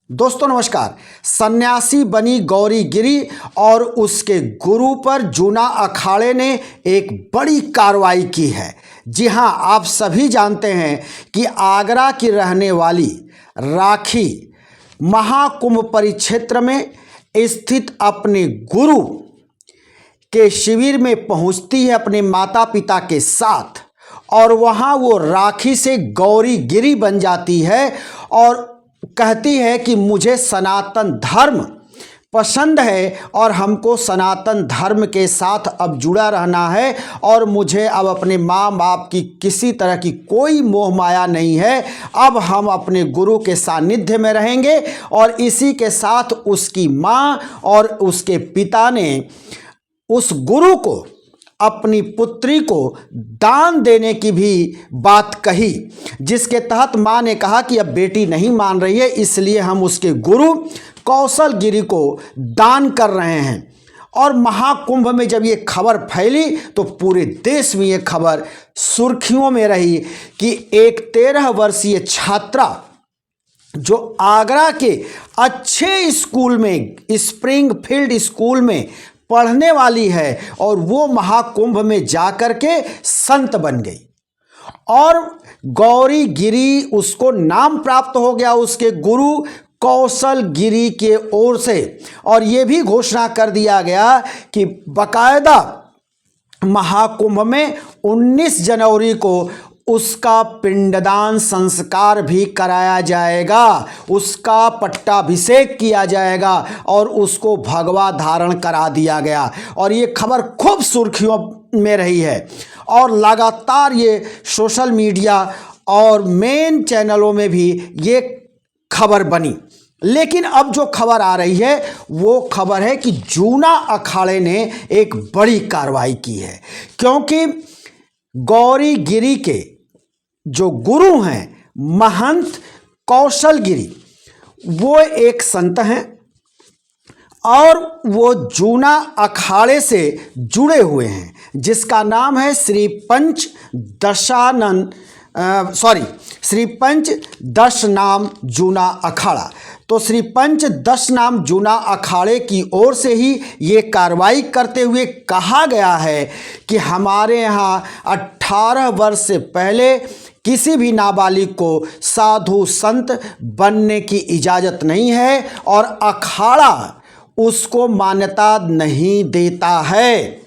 दोस्तों नमस्कार। सन्यासी बनी गौरी गिरी और उसके गुरु पर जूना अखाड़े ने एक बड़ी कार्रवाई की है। जी हां, आप सभी जानते हैं कि आगरा की रहने वाली राखी महाकुंभ परिक्षेत्र में स्थित अपने गुरु के शिविर में पहुंचती है अपने माता पिता के साथ, और वहां वो राखी से गौरी गिरी बन जाती है और कहती है कि मुझे सनातन धर्म पसंद है और हमको सनातन धर्म के साथ अब जुड़ा रहना है और मुझे अब अपने माँ बाप की किसी तरह की कोई मोह माया नहीं है। अब हम अपने गुरु के सानिध्य में रहेंगे। और इसी के साथ उसकी माँ और उसके पिता ने उस गुरु को अपनी पुत्री को दान देने की भी बात कही, जिसके तहत माँ ने कहा कि अब बेटी नहीं मान रही है, इसलिए हम उसके गुरु कौशल गिरी को दान कर रहे हैं। और महाकुंभ में जब ये खबर फैली तो पूरे देश में ये खबर सुर्खियों में रही कि एक 13 वर्षीय छात्रा जो आगरा के अच्छे स्कूल में, स्प्रिंगफील्ड स्कूल में पढ़ने वाली है, और वो महाकुंभ में जाकर के संत बन गई और गौरी गिरी उसको नाम प्राप्त हो गया उसके गुरु कौशल गिरी के ओर से। और ये भी घोषणा कर दिया गया कि बकायदा महाकुंभ में 19 जनवरी को उसका पिंडदान संस्कार भी कराया जाएगा, उसका पट्टाभिषेक किया जाएगा और उसको भगवा धारण करा दिया गया। और ये खबर खूब सुर्खियों में रही है और लगातार ये सोशल मीडिया और मेन चैनलों में भी ये खबर बनी। लेकिन अब जो खबर आ रही है वो खबर है कि जूना अखाड़े ने एक बड़ी कार्रवाई की है, क्योंकि गौरी गिरी के जो गुरु हैं महंत कौशल गिरी, वो एक संत हैं और वो जूना अखाड़े से जुड़े हुए हैं, जिसका नाम है श्री पंच दश नाम जूना अखाड़ा। तो श्री पंच दश नाम जूना अखाड़े की ओर से ही ये कार्रवाई करते हुए कहा गया है कि हमारे यहाँ 18 वर्ष से पहले किसी भी नाबालिग को साधु संत बनने की इजाज़त नहीं है और अखाड़ा उसको मान्यता नहीं देता है।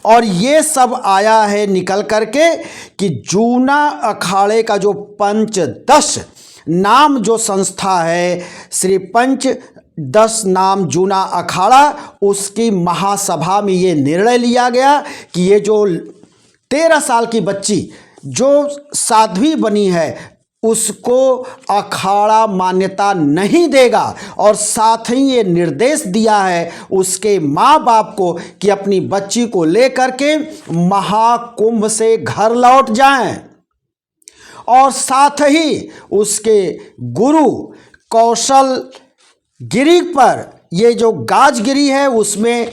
और ये सब आया है निकल करके कि जूना अखाड़े का जो पंचदश नाम जो संस्था है, श्री पंच दश नाम जूना अखाड़ा, उसकी महासभा में ये निर्णय लिया गया कि ये जो 13 साल की बच्ची जो साध्वी बनी है उसको अखाड़ा मान्यता नहीं देगा। और साथ ही ये निर्देश दिया है उसके माँ बाप को कि अपनी बच्ची को लेकर के महाकुंभ से घर लौट जाएं। और साथ ही उसके गुरु कौशल गिरी पर ये जो गाजगिरी है उसमें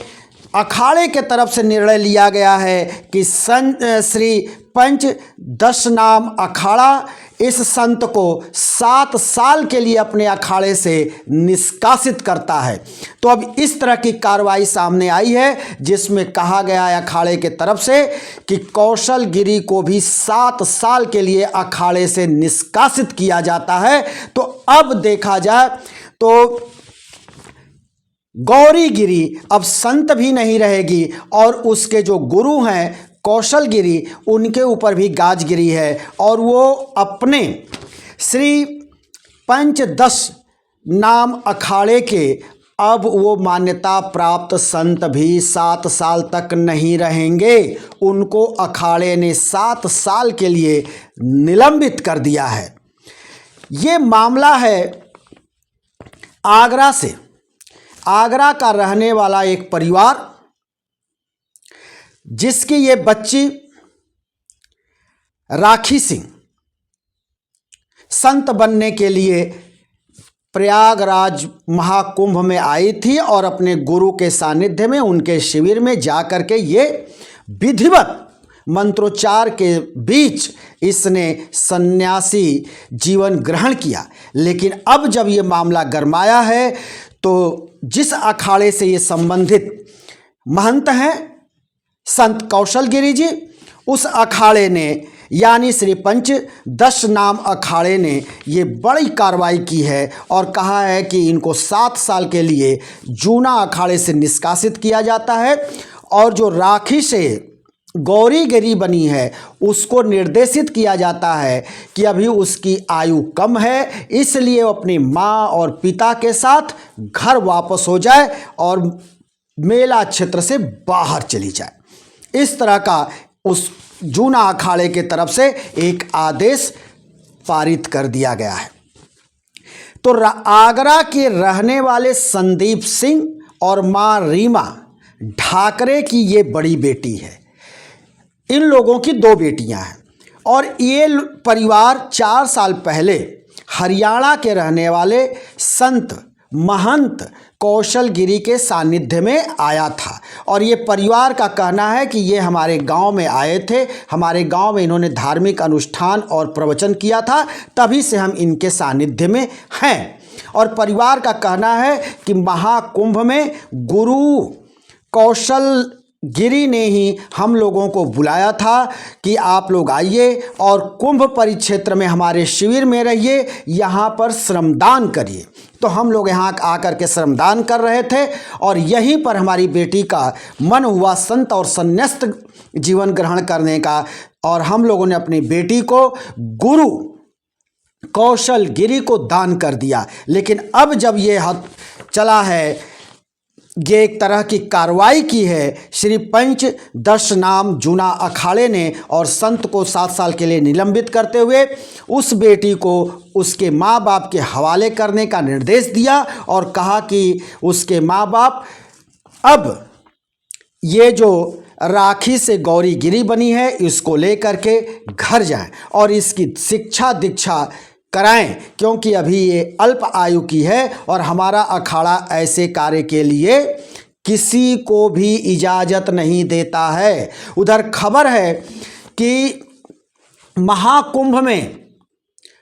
अखाड़े के तरफ से निर्णय लिया गया है कि श्री पंच दश नाम अखाड़ा इस संत को 7 साल के लिए अपने अखाड़े से निष्कासित करता है। तो अब इस तरह की कार्रवाई सामने आई है जिसमें कहा गया है अखाड़े के तरफ से कि कौशल गिरी को भी 7 साल के लिए अखाड़े से निष्कासित किया जाता है। तो अब देखा जाए तो गौरी गिरी अब संत भी नहीं रहेगी और उसके जो गुरु हैं कौशल गिरी, उनके ऊपर भी गाजगिरी है और वो अपने श्री पंचदश नाम अखाड़े के अब वो मान्यता प्राप्त संत भी 7 साल तक नहीं रहेंगे। उनको अखाड़े ने 7 साल के लिए निलंबित कर दिया है। ये मामला है आगरा से। आगरा का रहने वाला एक परिवार जिसकी ये बच्ची राखी सिंह संत बनने के लिए प्रयागराज महाकुंभ में आई थी और अपने गुरु के सानिध्य में उनके शिविर में जाकर के ये विधिवत मंत्रोच्चार के बीच इसने सन्यासी जीवन ग्रहण किया। लेकिन अब जब ये मामला गरमाया है तो जिस अखाड़े से ये संबंधित महंत हैं संत कौशल गिरी जी, उस अखाड़े ने यानी श्री पंच दश नाम अखाड़े ने ये बड़ी कार्रवाई की है और कहा है कि इनको 7 साल के लिए जूना अखाड़े से निष्कासित किया जाता है और जो राखी से गौरी गिरी बनी है उसको निर्देशित किया जाता है कि अभी उसकी आयु कम है, इसलिए वो अपनी माँ और पिता के साथ घर वापस हो जाए और मेला क्षेत्र से बाहर चली जाए। इस तरह का उस जूना अखाड़े के तरफ से एक आदेश पारित कर दिया गया है। तो आगरा के रहने वाले संदीप सिंह और माँ रीमा ढाकरे की ये बड़ी बेटी है। इन लोगों की 2 बेटियां हैं और ये परिवार 4 साल पहले हरियाणा के रहने वाले संत महंत कौशल गिरी के सानिध्य में आया था और ये परिवार का कहना है कि ये हमारे गांव में आए थे, हमारे गांव में इन्होंने धार्मिक अनुष्ठान और प्रवचन किया था, तभी से हम इनके सानिध्य में हैं। और परिवार का कहना है कि महाकुंभ में गुरु कौशल गिरी ने ही हम लोगों को बुलाया था कि आप लोग आइए और कुंभ परिक्षेत्र में हमारे शिविर में रहिए, यहाँ पर श्रमदान करिए। तो हम लोग यहाँ आकर के श्रमदान कर रहे थे और यहीं पर हमारी बेटी का मन हुआ संत और संन्यास्त जीवन ग्रहण करने का और हम लोगों ने अपनी बेटी को गुरु कौशल गिरी को दान कर दिया। लेकिन अब जब ये चला है, ये एक तरह की कार्रवाई की है श्री पंच दश नाम जूना अखाड़े ने और संत को 7 साल के लिए निलंबित करते हुए उस बेटी को उसके माँ बाप के हवाले करने का निर्देश दिया और कहा कि उसके माँ बाप अब ये जो राखी से गौरी गिरी बनी है इसको लेकर के घर जाएं और इसकी शिक्षा दीक्षा कराएं, क्योंकि अभी ये अल्प आयु की है और हमारा अखाड़ा ऐसे कार्य के लिए किसी को भी इजाज़त नहीं देता है। उधर खबर है कि महाकुंभ में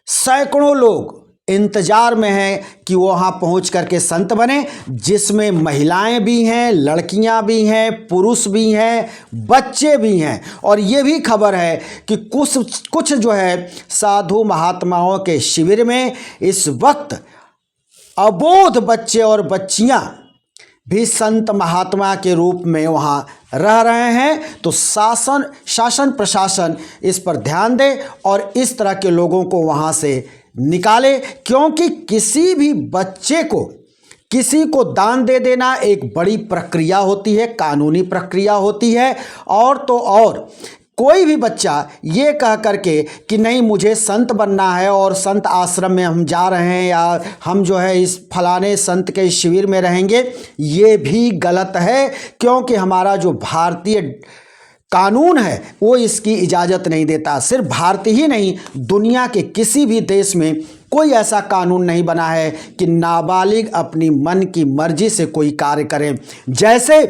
सैकड़ों लोग इंतजार में हैं कि वो वहाँ पहुँच करके संत बने, जिसमें महिलाएं भी हैं, लड़कियां भी हैं, पुरुष भी हैं, बच्चे भी हैं। और ये भी खबर है कि कुछ जो है साधु महात्माओं के शिविर में इस वक्त अबोध बच्चे और बच्चियां भी संत महात्मा के रूप में वहाँ रह रहे हैं। तो शासन प्रशासन इस पर ध्यान दे और इस तरह के लोगों को वहाँ से निकाले, क्योंकि किसी भी बच्चे को किसी को दान दे देना एक बड़ी प्रक्रिया होती है, कानूनी प्रक्रिया होती है। और तो और कोई भी बच्चा ये कह करके कि नहीं मुझे संत बनना है और संत आश्रम में हम जा रहे हैं या हम जो है इस फलाने संत के शिविर में रहेंगे, ये भी गलत है, क्योंकि हमारा जो भारतीय कानून है वो इसकी इजाज़त नहीं देता। सिर्फ भारत ही नहीं, दुनिया के किसी भी देश में कोई ऐसा कानून नहीं बना है कि नाबालिग अपनी मन की मर्जी से कोई कार्य करे। जैसे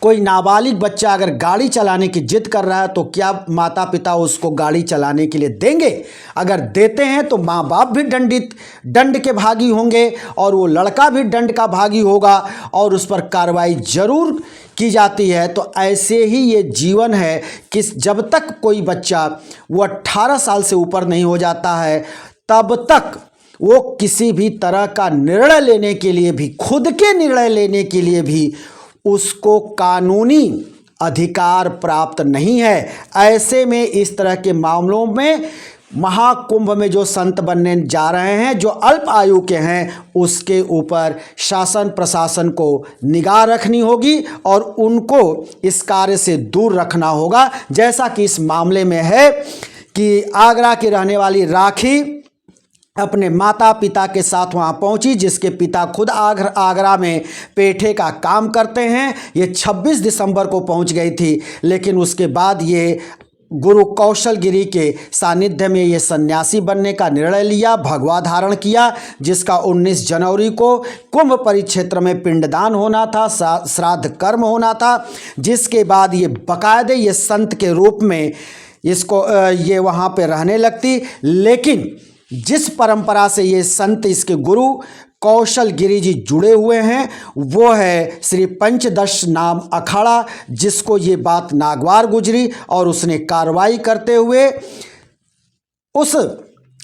कोई नाबालिग बच्चा अगर गाड़ी चलाने की जिद कर रहा है तो क्या माता पिता उसको गाड़ी चलाने के लिए देंगे? अगर देते हैं तो माँ बाप भी दंड के भागी होंगे और वो लड़का भी दंड का भागी होगा और उस पर कार्रवाई जरूर की जाती है। तो ऐसे ही ये जीवन है कि जब तक कोई बच्चा वो 18 साल से ऊपर नहीं हो जाता है तब तक वो किसी भी तरह का निर्णय लेने के लिए भी, खुद के निर्णय लेने के लिए भी उसको कानूनी अधिकार प्राप्त नहीं है। ऐसे में इस तरह के मामलों में महाकुंभ में जो संत बनने जा रहे हैं, जो अल्प आयु के हैं, उसके ऊपर शासन प्रशासन को निगाह रखनी होगी और उनको इस कार्य से दूर रखना होगा। जैसा कि इस मामले में है कि आगरा की रहने वाली राखी अपने माता पिता के साथ वहाँ पहुँची, जिसके पिता खुद आगरा में पेठे का काम करते हैं। ये 26 दिसंबर को पहुँच गई थी, लेकिन उसके बाद ये गुरु कौशल गिरी के सानिध्य में ये सन्यासी बनने का निर्णय लिया, भगवा धारण किया, जिसका 19 जनवरी को कुंभ परिक्षेत्र में पिंडदान होना था, श्राद्ध कर्म होना था, जिसके बाद ये बाकायदे ये संत के रूप में इसको ये वहाँ पे रहने लगती। लेकिन जिस परंपरा से ये संत इसके गुरु कौशल गिरी जी जुड़े हुए हैं वो है श्री पंचदश नाम अखाड़ा, जिसको ये बात नागवार गुजरी और उसने कार्रवाई करते हुए उस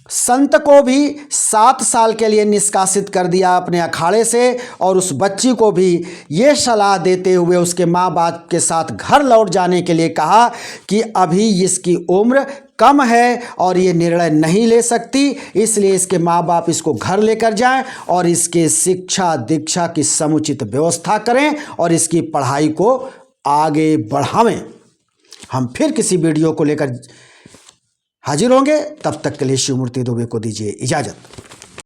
संत को भी 7 साल के लिए निष्कासित कर दिया अपने अखाड़े से, और उस बच्ची को भी ये सलाह देते हुए उसके माँ बाप के साथ घर लौट जाने के लिए कहा कि अभी इसकी उम्र कम है और ये निर्णय नहीं ले सकती, इसलिए इसके माँ बाप इसको घर लेकर जाएं और इसके शिक्षा दीक्षा की समुचित व्यवस्था करें और इसकी पढ़ाई को आगे बढ़ावें। हम फिर किसी वीडियो को लेकर हाजिर होंगे, तब तक के लिए शिवमूर्ति दुबे को दीजिए इजाज़त।